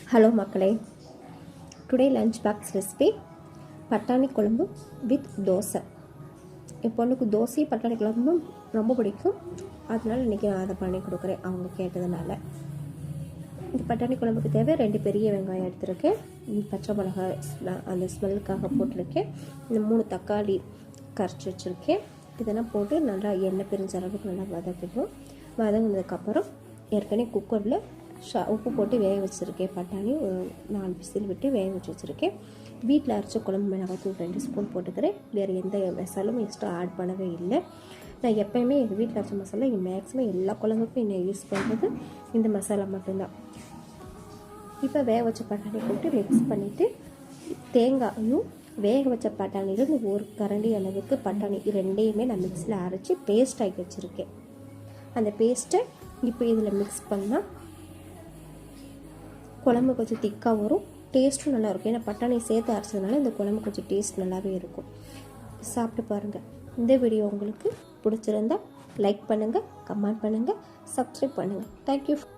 Hello மக்களே, today lunch box recipe பட்டாணி குழம்பு வித் தோசை. என் பொண்ணுக்கு தோசையும் பட்டாணி குழம்பும் ரொம்ப பிடிக்கும். அதனால இன்றைக்கி நான் அதை பண்ணி கொடுக்குறேன் அவங்க கேட்டதுனால. இந்த பட்டாணி குழம்புக்கு தேவை 2 பெரிய வெங்காயம் எடுத்துருக்கேன், பச்சை மிளகாய் அந்த ஸ்மெல்லுக்காக போட்டிருக்கேன், இந்த 3 தக்காளி கரைச்சி வச்சுருக்கேன். இதெல்லாம் போட்டு நல்லா எண்ணெய் பிரிஞ்ச அளவுக்கு நல்லா வதக்கிடுவோம். வதங்கினதுக்கப்புறம் ஏற்கனவே குக்கரில் உப்பு போட்டு வேக வச்சுருக்கேன். பட்டாணி ஒரு 4 விசில் விட்டு வேக வச்சுருக்கேன். வீட்டில் அரைச்ச குழம்பு மிளகாத்தூள் 2 ஸ்பூன் போட்டுக்கிறேன். வேறு எந்த மசாலும் எக்ஸ்ட்ரா ஆட் பண்ணவே இல்லை. நான் எப்போயுமே எங்கள் வீட்டில் அரைச்ச மசாலா மேக்ஸிமம் எல்லா குழம்புக்கும் என்ன யூஸ் பண்ணுறது இந்த மசாலா மட்டும்தான். இப்போ வேக வச்ச பட்டாணி போட்டு மிக்ஸ் பண்ணிவிட்டு தேங்காயும் வேக வச்ச பட்டாணியில் ஒரு கரண்டி அளவுக்கு பட்டாணி 2யுமே நான் மிக்ஸில் அரைச்சி பேஸ்ட் ஆக்கி வச்சுருக்கேன். அந்த பேஸ்ட்டை இப்போ இதில் மிக்ஸ் பண்ணால் குழம்பு கொஞ்சம் திக்காக வரும், டேஸ்ட்டும் நல்லாயிருக்கும். ஏன்னா பட்டாணி சேர்த்து அரைச்சதுனால இந்த குழம்பு கொஞ்சம் டேஸ்ட் நல்லாவே இருக்கும். சாப்பிட்டு பாருங்கள். இந்த வீடியோ உங்களுக்கு பிடிச்சிருந்தா லைக் பண்ணுங்கள், கமெண்ட் பண்ணுங்கள், சப்ஸ்கிரைப் பண்ணுங்கள். தேங்க்யூ.